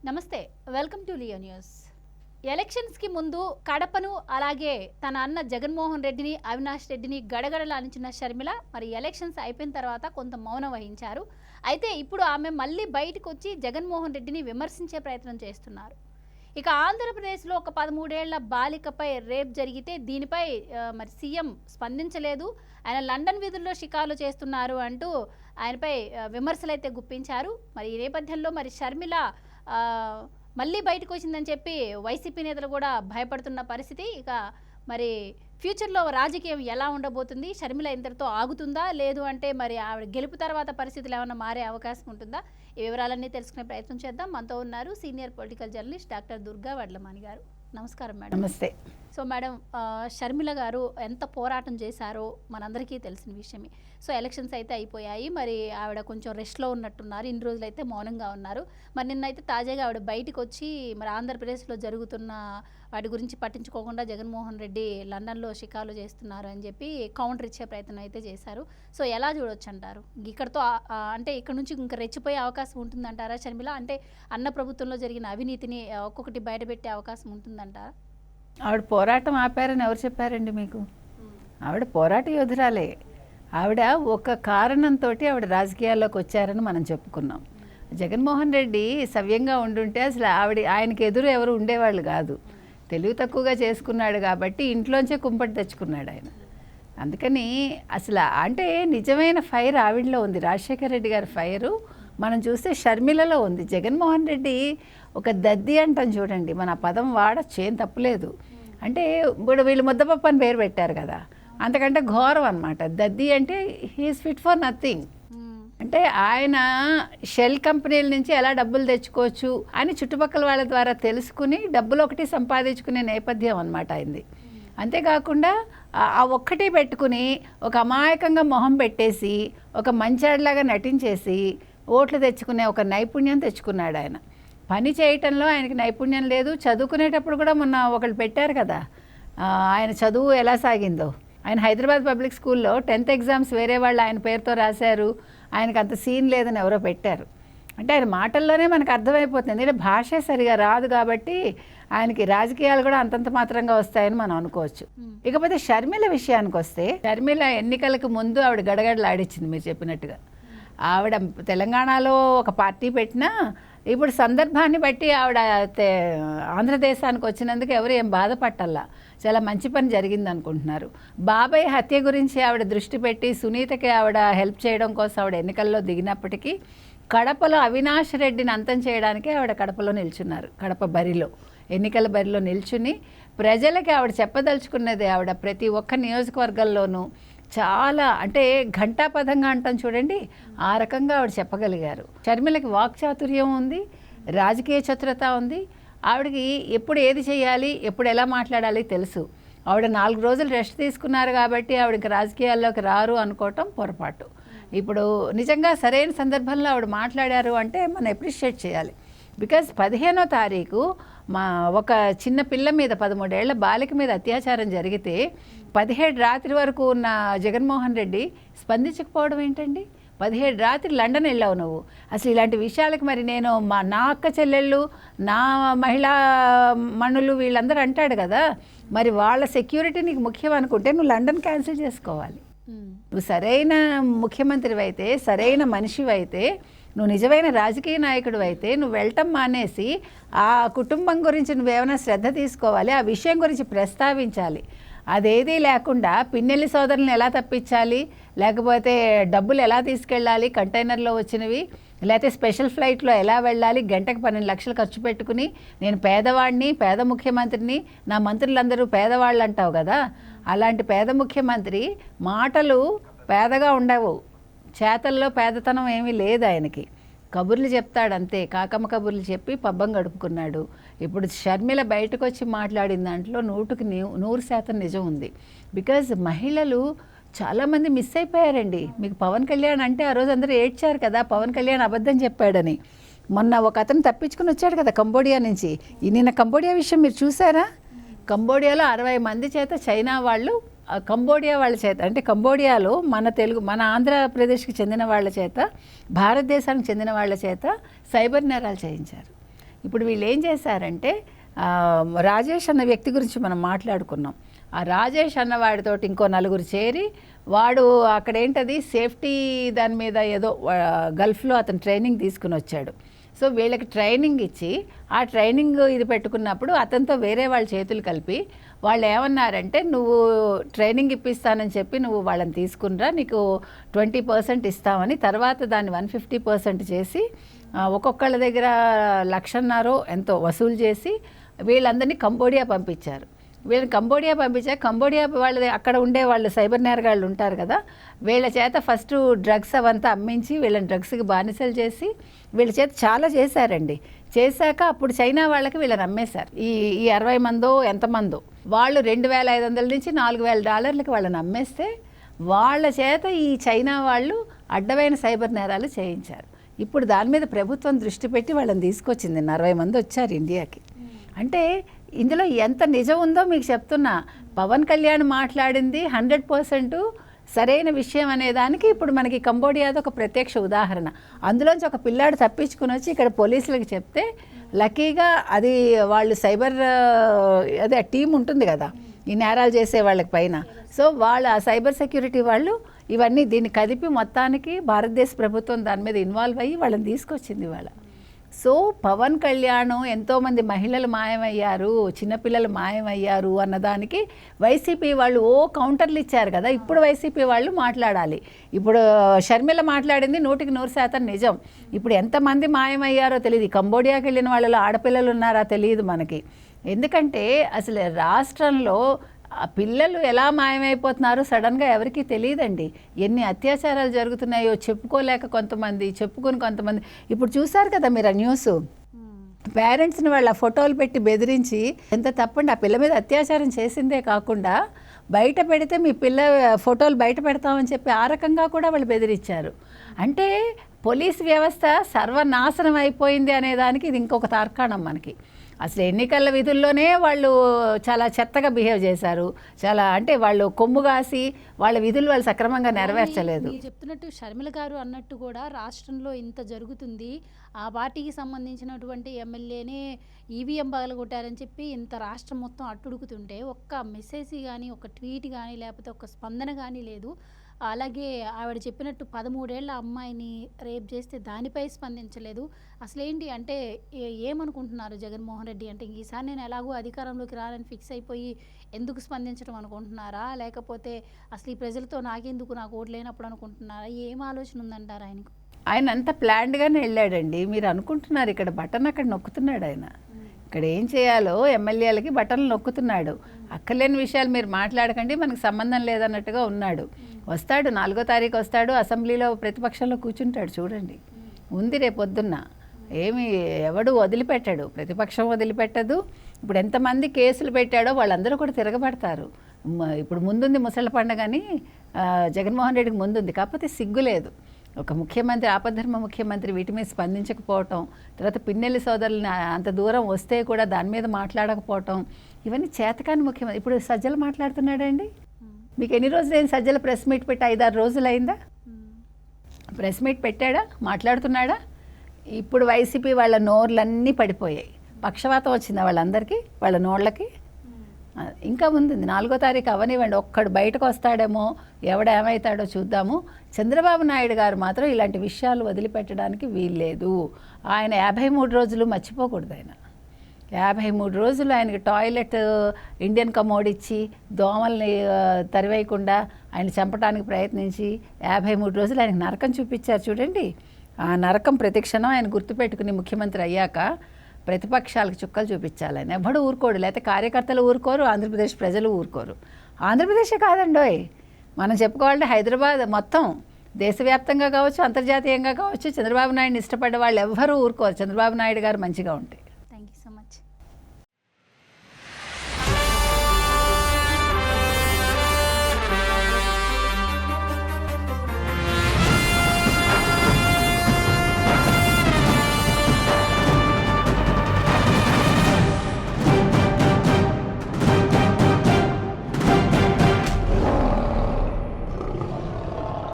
నమస్తే, welcome to Leo news. ఎలక్షన్స్కి ముందు కడపను అలాగే తన అన్న జగన్మోహన్ రెడ్డిని, అవినాష్ రెడ్డిని గడగడలాడించిన షర్మిల మరి ఎలక్షన్స్ అయిపోయిన తర్వాత కొంత మౌనం వహించారు. అయితే ఇప్పుడు ఆమె మళ్ళీ బయటకు వచ్చి జగన్మోహన్ రెడ్డిని విమర్శించే ప్రయత్నం చేస్తున్నారు. ఇక ఆంధ్రప్రదేశ్లో ఒక 13 ఏళ్ల బాలికపై రేప్ జరిగితే దీనిపై మరి సీఎం స్పందించలేదు. ఆయన లండన్ వీధుల్లో షికారులు చేస్తున్నారు అంటూ ఆయనపై విమర్శలు అయితే గుప్పించారు. మరి ఈ నేపథ్యంలో మరి షర్మిల మళ్ళీ బయటకు వచ్చిందని చెప్పి వైసీపీ నేతలు కూడా భయపడుతున్న పరిస్థితి. ఇక మరి ఫ్యూచర్లో రాజకీయం ఎలా ఉండబోతుంది, షర్మిల ఇంతటితో ఆగుతుందా, లేదు అంటే మరి ఆవిడ గెలుపు తర్వాత పరిస్థితులు ఏమైనా మారే అవకాశం ఉంటుందా, ఈ వివరాలన్నీ తెలుసుకునే ప్రయత్నం చేద్దాం. మనతో ఉన్నారు senior political journalist doctor Durga Vadlamani గారు. నమస్కారం మేడం. నమస్తే. సో మేడం, షర్మిల గారు ఎంత పోరాటం చేశారో మనందరికీ తెలిసిన విషయమే. సో ఎలక్షన్స్ అయితే అయిపోయాయి, మరి ఆవిడ కొంచెం రెస్ట్లో ఉన్నట్టున్నారు. ఇన్ని రోజులు అయితే మౌనంగా ఉన్నారు. మరి నిన్నైతే తాజాగా ఆవిడ బయటకు వచ్చి మరి ఆంధ్రప్రదేశ్లో జరుగుతున్న వాటి గురించి పట్టించుకోకుండా జగన్మోహన్ రెడ్డి లండన్లో షికారులు చేస్తున్నారు అని చెప్పి కౌంటర్ ఇచ్చే ప్రయత్నం అయితే చేశారు. సో ఎలా చూడొచ్చు అంటారు? ఇక్కడతో అంటే ఇక్కడ నుంచి ఇంకా రెచ్చిపోయే అవకాశం ఉంటుందంటారా షర్మిల? అంటే అన్న ప్రభుత్వంలో జరిగిన అవినీతిని ఒక్కొక్కటి బయటపెట్టే అవకాశం ఉంటుందంటారా? ఆవిడ పోరాటం ఆపారని ఎవరు చెప్పారండి మీకు? ఆవిడ పోరాట యోధురాలే. ఆవిడ ఒక కారణంతో ఆవిడ రాజకీయాల్లోకి వచ్చారని మనం చెప్పుకున్నాం. జగన్మోహన్ రెడ్డి సవ్యంగా ఉండుంటే అసలు ఆయనకి ఎదురు ఎవరు ఉండేవాళ్ళు కాదు. తెలివి తక్కువగా చేసుకున్నాడు కాబట్టి ఇంట్లోంచే కుంపటి తెచ్చుకున్నాడు ఆయన. అందుకని అసలు అంటే నిజమైన ఫైర్ ఆవిడలో ఉంది. రాజశేఖర రెడ్డి గారి ఫైరు మనం చూస్తే షర్మిలలో ఉంది. జగన్మోహన్ రెడ్డి ఒక దద్ది అంటాం చూడండి, మన పదం వాడచ్చు, ఏం తప్పులేదు. అంటే ఇప్పుడు వీళ్ళు ముద్దపప్పు అని పేరు పెట్టారు కదా, అంతకంటే ఘోరం అనమాట. దద్ది అంటే హీఈస్ ఫిట్ ఫర్ నథింగ్. అంటే ఆయన షెల్ కంపెనీల నుంచి ఎలా డబ్బులు తెచ్చుకోవచ్చు అని చుట్టుపక్కల వాళ్ళ ద్వారా తెలుసుకుని డబ్బులు ఒకటి సంపాదించుకునే నేపథ్యం అనమాట అయింది. అంతేకాకుండా ఆ ఒక్కటి పెట్టుకుని ఒక అమాయకంగా మొహం పెట్టేసి ఒక మంచాడిలాగా నటించేసి ఓట్లు తెచ్చుకునే ఒక నైపుణ్యం తెచ్చుకున్నాడు ఆయన. పని చేయటంలో ఆయనకి నైపుణ్యం లేదు. చదువుకునేటప్పుడు కూడా మొన్న ఒకళ్ళు పెట్టారు కదా, ఆయన చదువు ఎలా సాగిందో. ఆయన హైదరాబాద్ పబ్లిక్ స్కూల్లో 10th ఎగ్జామ్స్ వేరే వాళ్ళు ఆయన పేరుతో రాశారు, ఆయనకు అంత సీన్ లేదని ఎవరో పెట్టారు. అంటే ఆయన మాటల్లోనే మనకు అర్థమైపోతుంది. ఎందుకంటే భాషే సరిగా రాదు కాబట్టి ఆయనకి రాజకీయాలు కూడా అంతంత మాత్రంగా వస్తాయని మనం అనుకోవచ్చు. ఇకపోతే షర్మిల విషయానికి వస్తే, షర్మిల ఎన్నికలకు ముందు ఆవిడ గడగడలాడిచ్చింది మీరు చెప్పినట్టుగా. ఆవిడ తెలంగాణలో ఒక పార్టీ పెట్టినా ఇప్పుడు సందర్భాన్ని బట్టి ఆవిడ ఆంధ్రదేశానికి వచ్చినందుకు ఎవరు ఏం బాధపట్టల్లా, చాలా మంచి పని జరిగింది అనుకుంటున్నారు. బాబాయ్ హత్య గురించి ఆవిడ దృష్టి పెట్టి సునీతకి ఆవిడ హెల్ప్ చేయడం కోసం ఆవిడ ఎన్నికల్లో దిగినప్పటికీ కడపలో అవినాష్ రెడ్డిని అంతం చేయడానికి ఆవిడ కడపలో నిల్చున్నారు. కడప బరిలో, ఎన్నికల బరిలో నిల్చుని ప్రజలకి ఆవిడ చెప్పదలుచుకున్నది ఆవిడ ప్రతి ఒక్క నియోజకవర్గంలోనూ చాలా అంటే ఘంటాపథంగా అంటాం చూడండి, ఆ రకంగా ఆవిడ చెప్పగలిగారు. షర్మిలకి వాక్చాతుర్యం ఉంది, రాజకీయ చతురత ఉంది. ఆవిడకి ఎప్పుడు ఏది చేయాలి, ఎప్పుడు ఎలా మాట్లాడాలి తెలుసు. ఆవిడ 4 రోజులు రెస్ట్ తీసుకున్నారు కాబట్టి ఆవిడకి రాజకీయాల్లోకి రారు అనుకోవటం పొరపాటు. ఇప్పుడు నిజంగా సరైన సందర్భంలో ఆవిడ మాట్లాడారు అంటే మనం అప్రిషియేట్ చేయాలి. బికాజ్ 15వ తారీఖు ఒక చిన్న పిల్ల మీద 13 ఏళ్ల బాలిక మీద అత్యాచారం జరిగితే 17 రాత్రి వరకు ఉన్న జగన్మోహన్ రెడ్డి స్పందించకపోవడం ఏంటండి? 17 రాత్రి లండన్ వెళ్ళావు నువ్వు. అసలు ఇలాంటి విషయాలకు మరి నేను నా అక్క చెల్లెళ్ళు, నా మహిళా మనులు వీళ్ళందరూ అంటాడు కదా, మరి వాళ్ళ సెక్యూరిటీ నీకు ముఖ్యం అనుకుంటే నువ్వు లండన్ క్యాన్సిల్ చేసుకోవాలి. నువ్వు సరైన ముఖ్యమంత్రివి అయితే, సరైన మనిషివి అయితే, నువ్వు నిజమైన రాజకీయ నాయకుడు అయితే నువ్వు వెళ్ళటం మానేసి ఆ కుటుంబం గురించి నువ్వేమైనా శ్రద్ధ తీసుకోవాలి, ఆ విషయం గురించి ప్రస్తావించాలి. అదేదీ లేకుండా పిన్నెల్లి సోదరులను ఎలా తప్పించాలి, లేకపోతే డబ్బులు ఎలా తీసుకెళ్ళాలి కంటైనర్లో వచ్చినవి, లేకపోతే స్పెషల్ ఫ్లైట్లో ఎలా వెళ్ళాలి, గంటకు 12 లక్షలు ఖర్చు పెట్టుకుని నేను పేదవాడిని, పేద ముఖ్యమంత్రిని, నా మంత్రులందరూ పేదవాళ్ళు అంటావు కదా, అలాంటి పేద ముఖ్యమంత్రి మాటలు పేదగా ఉండవు, చేతల్లో పేదతనం ఏమీ లేదు ఆయనకి. కబుర్లు చెప్తాడంతే, కాకమ్మ కబుర్లు చెప్పి పబ్బం గడుపుకున్నాడు. ఇప్పుడు షర్మిల బయటకు వచ్చి మాట్లాడిన దాంట్లో 100% నిజం ఉంది. బికాజ్ మహిళలు చాలామంది మిస్ అయిపోయారండి. మీకు పవన్ కళ్యాణ్ అంటే ఆ రోజు అందరూ ఏడ్చారు కదా, పవన్ కళ్యాణ్ అబద్ధం చెప్పాడని. మొన్న ఒక అతను తప్పించుకుని వచ్చాడు కదా కంబోడియా నుంచి. నిన్న కంబోడియా విషయం మీరు చూసారా? కంబోడియాలో 60 మంది చేత చైనా వాళ్ళు కంబోడియా వాళ్ళ చేత, అంటే కంబోడియాలో మన ఆంధ్రప్రదేశ్కి చెందిన వాళ్ళ చేత, భారతదేశానికి చెందిన వాళ్ళ చేత సైబర్ నేరాలు చేయించారు. ఇప్పుడు వీళ్ళు ఏం చేశారంటే రాజేష్ అన్న వ్యక్తి గురించి మనం మాట్లాడుకున్నాం. ఆ రాజేష్ అన్నవాడితోటి ఇంకో నలుగురు చేరి వాడు అక్కడ ఏంటది సేఫ్టీ దాని మీద ఏదో గల్ఫ్లో అతను ట్రైనింగ్ తీసుకుని వచ్చాడు. సో వీళ్ళకి ట్రైనింగ్ ఇచ్చి ఆ ట్రైనింగ్ ఇది పెట్టుకున్నప్పుడు అతనితో వేరే వాళ్ళ చేతులు కలిపి వాళ్ళు ఏమన్నారంటే, నువ్వు ట్రైనింగ్ ఇప్పిస్తానని చెప్పి నువ్వు వాళ్ళని తీసుకునిరా, నీకు 20% ఇస్తామని, తర్వాత దాన్ని 150% చేసి ఒక్కొక్కళ్ళ దగ్గర 1,50,000 ఎంతో వసూలు చేసి వీళ్ళందరినీ కంబోడియా పంపించారు. వీళ్ళని కంబోడియా పంపించారు. కంబోడియా వాళ్ళది అక్కడ ఉండే వాళ్ళు సైబర్ నేరగాళ్ళు ఉంటారు కదా, వీళ్ళ చేత ఫస్ట్ డ్రగ్స్ అవంతా అమ్మించి వీళ్ళని డ్రగ్స్కి బానిసలు చేసి వీళ్ళ చేత చాలా చేశారండి. చేశాక అప్పుడు చైనా వాళ్ళకి వీళ్ళని అమ్మేశారు. ఈ 60 మందో ఎంతమందో వాళ్ళు $2,500 నుంచి $4,000 వాళ్ళని అమ్మేస్తే వాళ్ళ చేత ఈ చైనా వాళ్ళు అడ్డమైన సైబర్ నేరాలు చేయించారు. ఇప్పుడు దాని మీద ప్రభుత్వం దృష్టి పెట్టి వాళ్ళని తీసుకొచ్చింది. 60 మంది వచ్చారు ఇండియాకి. అంటే ఇందులో ఎంత నిజం ఉందో మీకు చెప్తున్నా. పవన్ కళ్యాణ్ మాట్లాడింది 100% సరైన విషయం అనేదానికి ఇప్పుడు మనకి కంబోడియాది ఒక ప్రత్యక్ష ఉదాహరణ. అందులోంచి ఒక పిల్లాడు తప్పించుకుని వచ్చి ఇక్కడ పోలీసులకు చెప్తే లక్కీగా అది వాళ్ళు సైబర్ అదే టీం ఉంటుంది కదా ఈ నేరాలు చేసే వాళ్ళకి పైన, సో వాళ్ళ సైబర్ సెక్యూరిటీ వాళ్ళు ఇవన్నీ దీన్ని కదిపి మొత్తానికి భారతదేశ ప్రభుత్వం దాని మీద ఇన్వాల్వ్ అయ్యి వాళ్ళని తీసుకొచ్చింది వాళ్ళ. సో పవన్ కళ్యాణ్ ఎంతోమంది మహిళలు మాయమయ్యారు, చిన్నపిల్లలు మాయమయ్యారు అన్నదానికి వైసీపీ వాళ్ళు కౌంటర్లు ఇచ్చారు కదా. ఇప్పుడు వైసీపీ వాళ్ళు మాట్లాడాలి. ఇప్పుడు షర్మిల మాట్లాడింది 100% నిజం. ఇప్పుడు ఎంతమంది మాయమయ్యారో తెలియదు. కంబోడియాకి వెళ్ళిన వాళ్ళలో ఆడపిల్లలు ఉన్నారా తెలియదు మనకి. ఎందుకంటే అసలు రాష్ట్రంలో పిల్లలు ఎలా మాయమైపోతున్నారో సడన్గా ఎవరికీ తెలియదండి. ఎన్ని అత్యాచారాలు జరుగుతున్నాయో చెప్పుకోలేక కొంతమంది, చెప్పుకొని కొంతమంది. ఇప్పుడు చూసారు కదా మీరు ఆ న్యూస్, పేరెంట్స్ని వాళ్ళ ఫోటోలు పెట్టి బెదిరించి, ఎంత తప్పండి. ఆ పిల్ల మీద అత్యాచారం చేసిందే కాకుండా బయట పెడితే మీ పిల్ల ఫోటోలు బయట పెడతామని చెప్పి ఆ రకంగా కూడా వాళ్ళు బెదిరించారు. అంటే పోలీస్ వ్యవస్థ సర్వనాశనం అయిపోయింది అనేదానికి ఇది ఇంకొక తార్కాణం మనకి. అసలు ఎన్నికల విధుల్లోనే వాళ్ళు చాలా చెత్తగా బిహేవ్ చేశారు. చాలా అంటే వాళ్ళు కొమ్ము కాసి వాళ్ళ విధులు వాళ్ళు సక్రమంగా నెరవేర్చలేదు. చెప్తున్నట్టు షర్మిల గారు అన్నట్టు కూడా రాష్ట్రంలో ఇంత జరుగుతుంది, ఆ పార్టీకి సంబంధించినటువంటి ఎమ్మెల్యేనే ఈవీఎం పగలగొట్టారని చెప్పి ఇంత రాష్ట్రం మొత్తం అట్టుడుకుతుంటే ఒక్క మెసేజ్ కానీ, ఒక ట్వీట్ కానీ, లేకపోతే ఒక స్పందన కానీ లేదు. అలాగే ఆవిడ చెప్పినట్టు 13 ఏళ్ల అమ్మాయిని రేప్ చేస్తే దానిపై స్పందించలేదు. అసలేంటి అంటే ఏమనుకుంటున్నారు జగన్మోహన్ రెడ్డి? అంటే ఈసారి నేను ఎలాగో అధికారంలోకి రానని ఫిక్స్ అయిపోయి ఎందుకు స్పందించడం అనుకుంటున్నారా, లేకపోతే అసలు ఈ ప్రజలతో నాకెందుకు, నాకు ఓటు లేనప్పుడు అనుకుంటున్నారా? ఏం ఆలోచన ఉందంటారు ఆయనకు? ఆయన అంతా ప్లాన్డ్గానే వెళ్ళాడండి. మీరు అనుకుంటున్నారు ఇక్కడ బటన్ అక్కడ నొక్కుతున్నాడు ఆయన. ఇక్కడ ఏం చేయాలో ఎమ్మెల్యేలకి బటన్లు నొక్కుతున్నాడు. అక్కర్లేని విషయాలు మీరు మాట్లాడకండి, మనకు సంబంధం లేదన్నట్టుగా ఉన్నాడు. వస్తాడు 4వ తారీఖు వస్తాడు, అసెంబ్లీలో ప్రతిపక్షంలో కూర్చుంటాడు. చూడండి ఉంది రేపొద్దున్న. ఏమి ఎవడు వదిలిపెట్టాడు, ప్రతిపక్షం వదిలిపెట్టదు. ఇప్పుడు ఎంతమంది కేసులు పెట్టాడో వాళ్ళందరూ కూడా తిరగబడతారు. ఇప్పుడు ముందుంది ముసళ్ళ పండగని జగన్మోహన్ రెడ్డికి ముందుంది, కాకపోతే సిగ్గులేదు. ఒక ముఖ్యమంత్రి, ఆపద్ధర్మ ముఖ్యమంత్రి వీటి మీద స్పందించకపోవటం, తర్వాత పిన్నెల్లి సోదరులని అంత దూరం వస్తే కూడా దాని మీద మాట్లాడకపోవటం, ఇవన్నీ చేతకాని ముఖ్యమంత్రి. ఇప్పుడు సజ్జలు మాట్లాడుతున్నాడండి. మీకు ఎన్ని రోజులు అయింది సజ్జల ప్రెస్ మీట్ పెట్టి? 5-6 రోజులు అయిందా? ప్రెస్ మీట్ పెట్టాడా? మాట్లాడుతున్నాడా? ఇప్పుడు వైసీపీ వాళ్ళ నోర్లన్నీ పడిపోయాయి. పక్షవాతం వచ్చిందా వాళ్ళందరికీ, వాళ్ళ నోళ్ళకి? ఇంకా ముందుంది 4వ తారీఖు అవనివ్వండి, ఒక్కడు బయటకు వస్తాడేమో, ఎవడేమవుతాడో చూద్దాము. చంద్రబాబు నాయుడు గారు మాత్రం ఇలాంటి విషయాలు వదిలిపెట్టడానికి వీల్లేదు. ఆయన 53 రోజులు మర్చిపోకూడదు. ఆయన 53 రోజులు ఆయనకి టాయిలెట్ ఇండియన్ కమోడ్ ఇచ్చి దోమల్ని తరివేయకుండా ఆయన చంపడానికి ప్రయత్నించి 53 రోజులు ఆయనకు నరకం చూపించారు. చూడండి ఆ నరకం ప్రతిక్షణం ఆయన గుర్తుపెట్టుకుని ముఖ్యమంత్రి అయ్యాక ప్రతిపక్షాలకు చుక్కలు చూపించాలి. ఆయన ఎవడు ఊరుకోడు, లేకపోతే కార్యకర్తలు ఊరుకోరు, ఆంధ్రప్రదేశ్ ప్రజలు ఊరుకోరు. ఆంధ్రప్రదేశే కాదండోయ్, మనం చెప్పుకోవాలంటే హైదరాబాద్ మొత్తం దేశవ్యాప్తంగా కావచ్చు, అంతర్జాతీయంగా కావచ్చు, చంద్రబాబు నాయుడిని ఇష్టపడ్డ వాళ్ళు ఎవ్వరూ ఊరుకోరు చంద్రబాబు నాయుడు గారు మంచిగా ఉంటే.